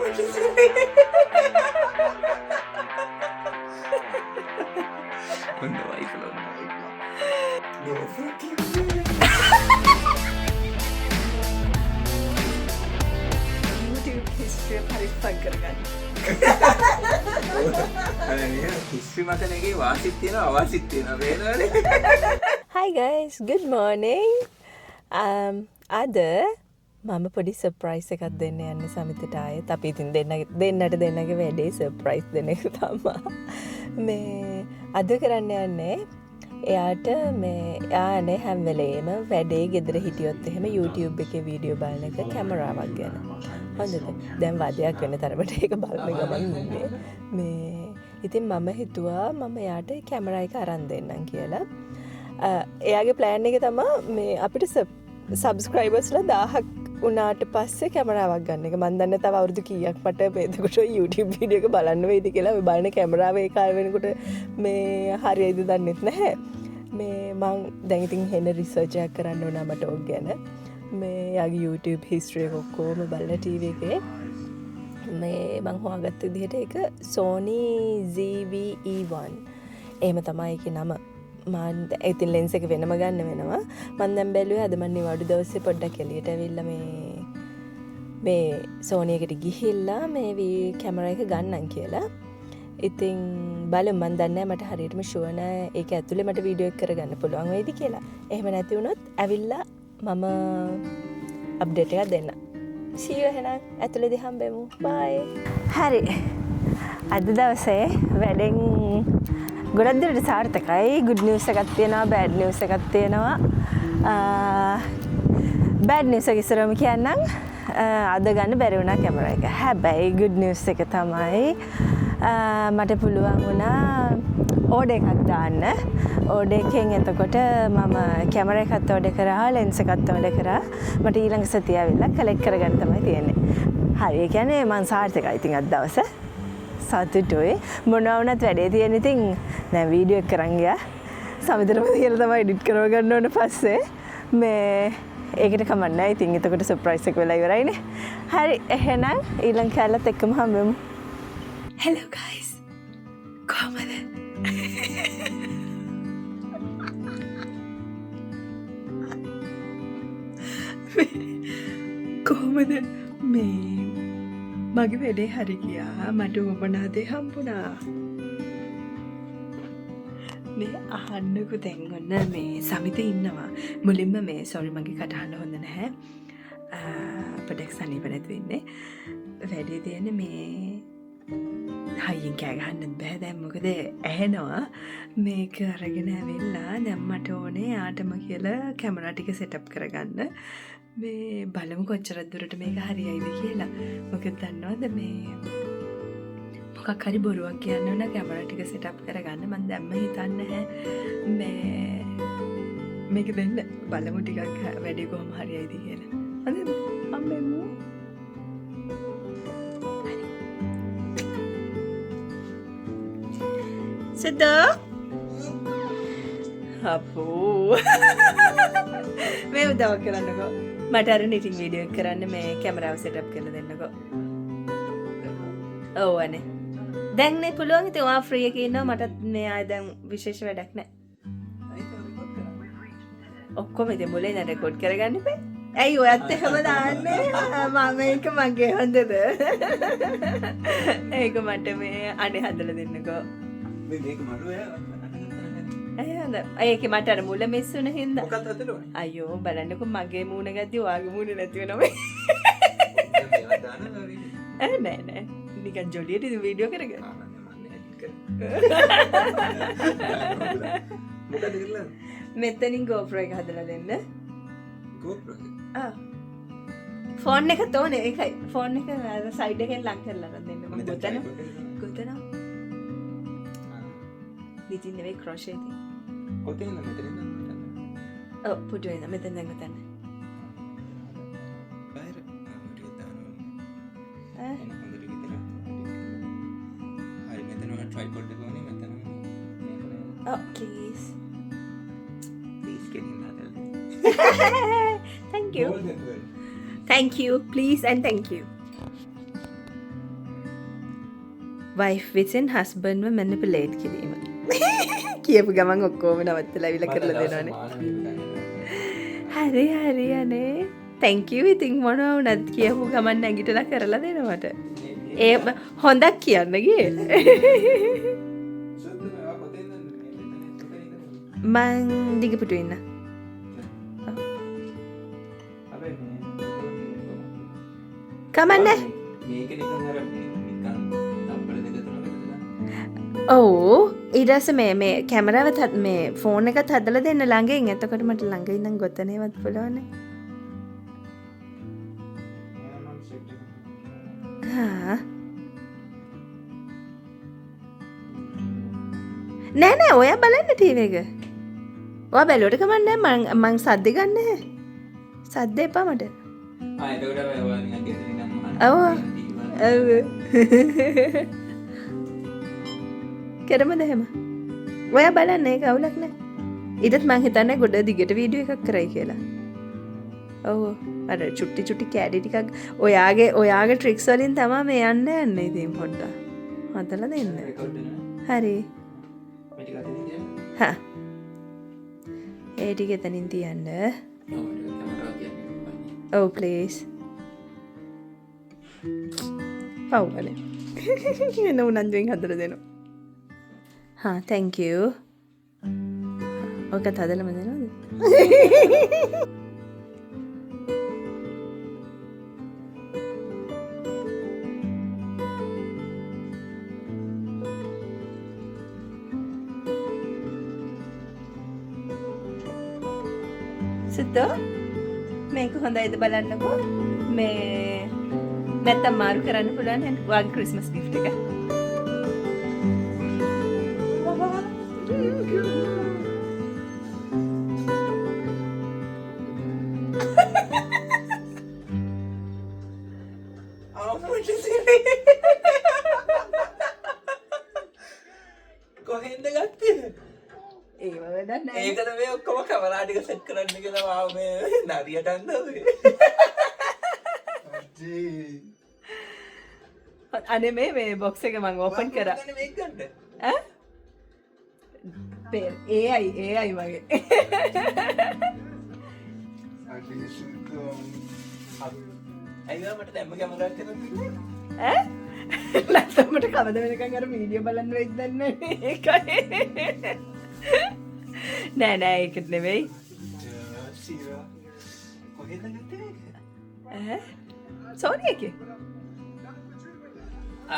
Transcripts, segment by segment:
ඔන්න වයිෆල YouTube history පරිස්සම් කරගන්න. හිස්්‍රි මකනගේ වාසිත් තියෙන අවාසිත් තියෙන වේනවනේ. Hi guys, good morning. අද මම පොඩි සර්ප්‍රයිස් එකක් දෙන්න යන්නේ සමිතට ආයෙත්. අපි ඉතින් දෙන්නට දෙන්නගේ වැඩේ සර්ප්‍රයිස් දෙන එක තමයි. මේ අද කරන්න යන්නේ එයාට එයානේ හැම වෙලේම වැඩේ ගෙදර හිටියොත් එහෙම YouTube එකේ වීඩියෝ බලන එක කැමරාවක් ගැන. හොඳද? දැන් වාදයක් වෙන තරමට ඒක බලන ගමන් ඉන්නේ. මේ ඉතින් මම හිතුවා මම එයාට කැමරා එක අරන් දෙන්නම් කියලා. එයාගේ ප්ලෑන් එක තමයි මේ අපිට සබ්ස්ක්‍රයිබර්ස්ලා 1000ක් උනාට පස්සේ කැමරාවක් ගන්න එක. මම දන්නේ තව අවුරුදු කීයක් මට මේකට YouTube වීඩියෝ එක බලන්න වෙයිද කියලා. මේ බලන කැමරාව ඒ කාලේ වෙනකොට මේ හරියයිද දන්නෙත් නැහැ. මේ මං දැන් ඉතින් හෙන රිසර්ච් එකක් කරන්න ඕන මට ඕක ගැන. මේ යාගේ YouTube history එක ඔක්කොම බලලා TV එකේ මේ මං හොයාගත්ත විදිහට ඒක Sony ZV-E1. එහෙම තමයි ඒකේ නම. මම ඉතින් ලෙන්ස් එක වෙනම ගන්න වෙනවා. මම දැන් බැලුවේ අද මම නිවාඩු දවසේ පොඩ්ඩක් එළියට ඇවිල්ලා මේ Sony එකට ගිහිල්ලා මේ කැමරා එක ගන්නම් කියලා. ඉතින් බලමු මම දන්නේ මට හරියටම ෂුවර් නෑ ඒක ඇතුලේ මට වීඩියෝ එක කරගන්න පුළුවන් වෙයිද කියලා. එහෙම නැති වුණොත් ඇවිල්ලා මම අප්ඩේට් එකක් දෙන්න. see you එහෙනම් ඇතුලේදී හම්බෙමු. bye. හරි. අද දවසේ වැඩෙන් ගොඩක් දුරට සාර්ථකයි. good news එකක් තියෙනවා, bad news එකක් තියෙනවා. bad news එක ඉස්සරහම කියන්නම්. අද ගන්න බැරි වුණා කැමරා එක. හැබැයි good news එක තමයි මට පුළුවන් වුණා ඕඩර් එකක් දාන්න. ඕඩර් එකෙන් එතකොට මම කැමරා එකත් ඕඩර් කරා, ලෙන්ස් එකත් ඕඩර් කරා. මට ඊළඟ සතිය ඇවිල්ලා කලෙක්ට් කරගන්න තමයි තියෙන්නේ. හරි. ඒ කියන්නේ මං සාර්ථකයි ඉතින් අද දවසේ. සතුටුයි. මොනවා වුණත් වැඩේ තියෙන ඉතින් දැන් වීඩියෝ එක කරන් ගියා. සමිතටම කියලා තමයි එඩිට් කරව ගන්න ඕන පස්සේ මේ ඒකට කමක් නැහැ. ඉතින් එතකොට සර්ප්‍රයිස් එක වෙලා ඉවරයිනේ. හරි. එහෙනම් ඊළඟ කැලලත් එක්කම හම්බෙමු. Hello guys. කොහමද? කොහමද මේ මගේ වැඩේ හරි ගියා. මට උවමනාදේ හම්බුණා. මේ අහන්නකෝ දැන් ඔන්න මේ සමිත ඉන්නවා. මුලින්ම මේ සෝරි මගේ කටහඬ හොඳ නැහැ. පොඩ්ඩක් සනීප නැති වෙන්නේ. වැඩේ තියෙන්නේ මේ හයියෙන් කෑ ගහන්න බෑ දැන් මොකද ඇහෙනවා. මේක අරගෙන ඇවිල්ලා දැන් මට ඕනේ ආටම කියලා කැමරා ටික සෙටප් කරගන්න. මේ බලමු කොච්චර දුරට මේක හරියයිද කියලා. මොකද දන්නවද මේ මොකක් හරි බොරුවක් කියන්න ඕන කැමරා ටික සෙටප් කරගන්න. මම දැම්ම හිතන්නේ නැහැ මේක දෙන්න. බලමු ටිකක් වැඩේ කොහොම හරියයිද කියලා. හරිද? අම්මෙමු. සදා අපෝ මේ උදව් කරන්නකෝ. මට අර නිටින් වීඩියෝ එක කරන්න මේ කැමරාව සෙටප් කරලා දෙන්නකෝ. ඔව් අනේ. දැන් නේ පුළුවන්. ඉතින් ඔයා ෆ්‍රී එකේ ඉන්නවා. මටත් මේ ආය දැන් විශේෂ වැඩක් නැහැ. ඔක්කොම ඉතින් මුලින් රෙකෝඩ් කරගන්න ඉපේ. ඇයි ඔයත් එහෙම දාන්නේ? මම ඒක මගේ හොඳද? ඒක මට මේ අනේ හදලා දෙන්නකෝ. මේක මඩුවේ හොඳ. ඒකේ මට අර මුල මිස් වුණ හින්දා. මොකක්ද අතල ඕනේ? අයියෝ බලන්නකෝ මගේ මූණ ගද්දි ඔයාගේ මූණ නැති වෙනවා. නෑ. නිකන් ජොලියට වීඩියෝ කරගෙන. මොකද කරලා? මෙතනින් GoPro එක හදලා දෙන්න. GoPro? ෆෝන් එක තෝනේ ඒකයි. ෆෝන් එක සයිඩ් එකෙන් ලං කරලා දෙන්න මම ගොතනවා. නිතින් නෙවෙයි ක්‍රොෂේ ඉතින්. කොතෙන්ද මෙතනින්ද? ඔව් පුඩුවේ මෙතෙන් දැන් ගතන්න. බාහිර ටිකක් දානවා. ඈ හොඳට විතර. හරි මෙතන ට්‍රයිපොඩ් එක ඕනේ මෙතන. Oh, please. Please get in that. Thank you. Thank you. Please and thank you. Wife විසින් හස්බන්ව මැනිපුලේට් කිරීම. කියපු ගමන් ඔක්කොම නවත්තලා ඇවිල්ලා කරලා දෙනවනේ. හරි හරි අනේ. thank you ඉතින් මොනවා වුණත් කියපු ගමන් නැගිටලා කරලා දෙනවට. ඒ හොඳක් කියන්න ගියේ. මං දිගපුටු ඉන්න. කමන්නේ. ඔව් ඊට පස්සේ මේ කැමරාව මේ ෆෝන් එකත් හදලා දෙන්න ළඟින්. එතකොට මට ළඟ ඉඳන් ගොතනේවත් පුළුවන්නේ. හා නෑ ඔයා බලන්න ටීවී එක. ඔයා බැලුවට කමන්නේ මං සද්ද ගන්න නැහැ. සද්ද එපා මට. එතකොට ඔයා නිකන් ගෙදර නිකන් ඔව් කරමද එහෙම? ඔයා බලන්න ඒක අවුලක් නෑ. ඊටත් මං හිතන්නේ ගොඩ දිගට වීඩියෝ එකක් කරයි කියලා. ඔව් අර චුට්ටි කැඩි ටිකක් ඔයාගේ ට්‍රික්ස් වලින් තමයි මේ යන්නේ ඉතින් පොඩ්ඩක් හදලා දෙන්න. හරි. හා ඒ ටික එතනින් තියන්න. ඔව් ප්ලීස්. පව්වනේ. එන උනන්දුවෙන් හදලා දෙනවා. හා thank you. ඔකත් හදලම දෙනවද? සුද්දෝ මේක හොඳයිද බලන්නකෝ. මේ නැත්තම් මාරු කරන්න පුළුවන් නේද? වාගේ ක්‍රිස්මස් ගිෆ්ට් එක. කොහෙන්ද ගත්තේ? ඒව වැඩක් නෑ. ඒකද මේ ඔක්කොම කැමරා ටික සෙට් කරන්න කියලා මාව මේ නරියට අන්දෝවේ. අනේ මේ බොක්ස් එක මම ඕපන් කරා. මේක ගන්න. ඈ? AI වගේ. අයියෝ මට දැම්ම කැමරා එකක් තියෙනවා. ඈ? නැත්නම් මට කවද වෙනකන් අර වීඩියෝ බලන්න වෙයිද දන්නේ ඒකයි. නෑ ඒක නෙවෙයි. කොහෙන්ද ගත්තේ මේක? ඈ? සෝනි එකේ.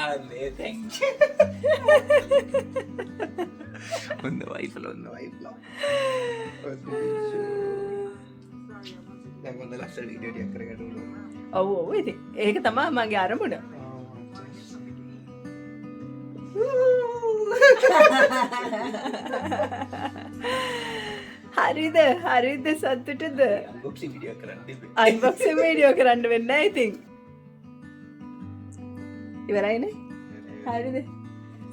අනේ thank you. ඔන්න වයිෆ්ලා. දැන් කොන්ද ලස්සන වීඩියෝ ටිකක් කරගන්න ඕන. ඔව් ඉතින් ඒක තමයි මගේ අරමුණ. හරිද සතුටද? අන්බොක්සින් වීඩියෝ කරන්න තිබ්බේ. අන්බොක්සින් වීඩියෝ කරන්න වෙන්නේ නැහැ ඉතින්. ඉවරයිනේ. හරිද?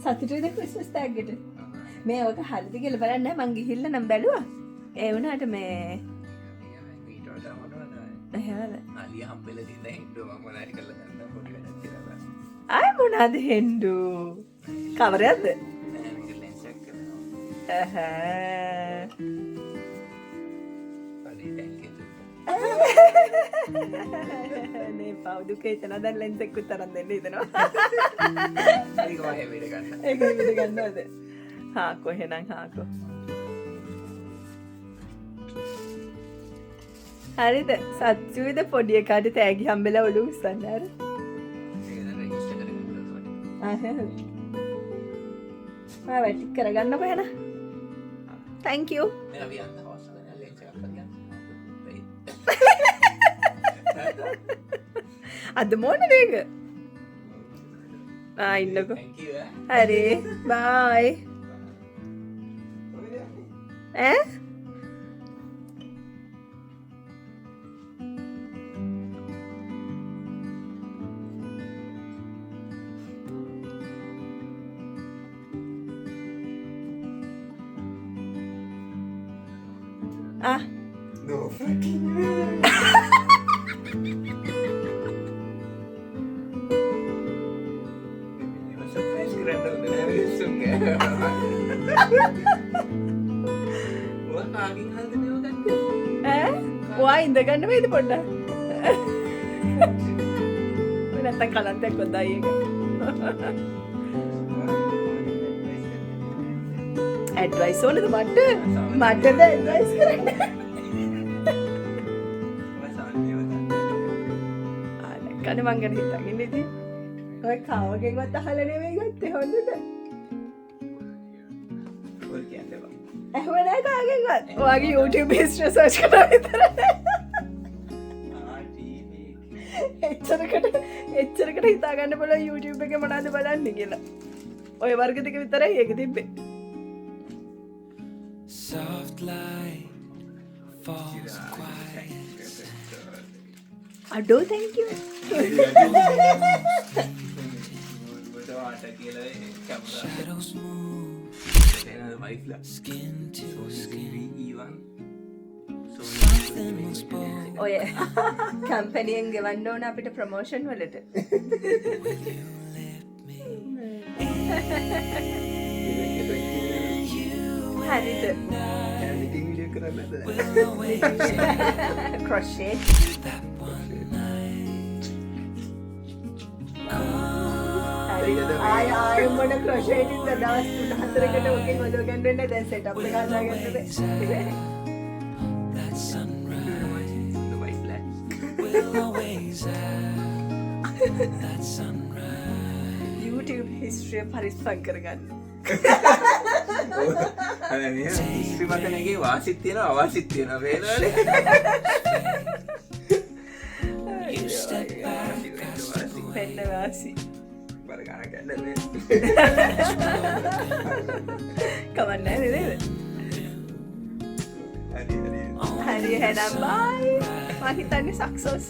සතුටුද ක්‍රිස්මස් ටැග් එකට? මේ ඔක හරිද කියලා බලන්න මං ගිහිල්ලා නම් බැලුවා. ඒ වුණාට මේ වීඩියෝ දාමනවද? එහෙමද? අලිය හම්බෙලා දින්න හින්දෝ මම මොනාරි කරලා ගන්න පොඩි වැඩක් කියලා. ආය මොනවාද හෙන්ඩු? කවරයක්ද? නෑ මේක ලෙන්ස් එකක් කරනවා. හරි thank you. නේ පවුදුකේ තන දැන් ලෙන්ස් එකක් තරම් දෙන්න හිතනවා. ඒක වහේ වීඩ ගන්න. ඒක විදිහට ගන්නවද? හාකෝ එහෙනම් හාකෝ. හරිද? සත්‍යුද පොඩි එකාට තෑගි හම්බෙලා ඔලු උස්සන්න අර. ඒක දැන් රෙජිස්ටර් කරගෙන ඉන්නවා. වැටි කරගන්නකො එහෙනම්. thank you. මේ අපි යන්න අවශ්‍ය නැහැ ලෙන්ස් එකක් ගන්න. අද මොනද ඒක? ඉන්නකෝ. thank you. හරි bye. ඈ? No fucking way. Surprise ගන්න හොඳ නෑ මිනිස්සුන්ගේ. ඔය කාගෙන් හරිද මේව ගත්තේ? ඈ ඔයා ඉඳගන්න වේද පොඩ්ඩක්? ඔය නැත්තම් කලන්තයක් කොද්දයි ඒක. ඇඩ්වයිස් ඕනද මට? මටද ඇඩ්වයිස් කරන්න? කන මං ගැන හිතන් ඉන්නේ ඉතින්. ඔය කවගෙන්වත් අහලා නෙවෙයි ගත්තේ හොඳද? ඔය කියන්නේ බා. එහෙම නෑ කාගෙන්වත්. ඔයාගේ YouTube history search කරලා විතරයි. එච්චරකට හිතා ගන්න පුළුවන් YouTube එකේ මොනවද බලන්නේ කියලා. ඔය වර්ග දෙක විතරයි ඒක තිබ්බේ. Soft light falls quiet. අඩෝ thank you. Shadows move, skin to skin. Something was born. ඔය කම්පැනියෙන් ගෙවන්න ඕන අපිට ප්‍රොමෝෂන් වලට. Will you let me හරිද? will always crochet. that one night? ආය මොන crochet ඉතින්ද දවස් 3-4කට ඔකෙන් ඔලුව ගන්නනේ දැන් setup එක හදාගන්නද? That sunrise will always have that sunrise. YouTube history පරිස්සම් කරගන්න. හිස්ට්‍රි මතනගේ වාසිත් තියෙනවා අවාසිත් තියෙනවා වේනවනේ. You step back, පෙන්න වාසි. බර ගන්න කැඩන්නේ. කවන්නේ නේද? හරි හරි. හරි එහෙනම් bye. මම හිතන්නේ success.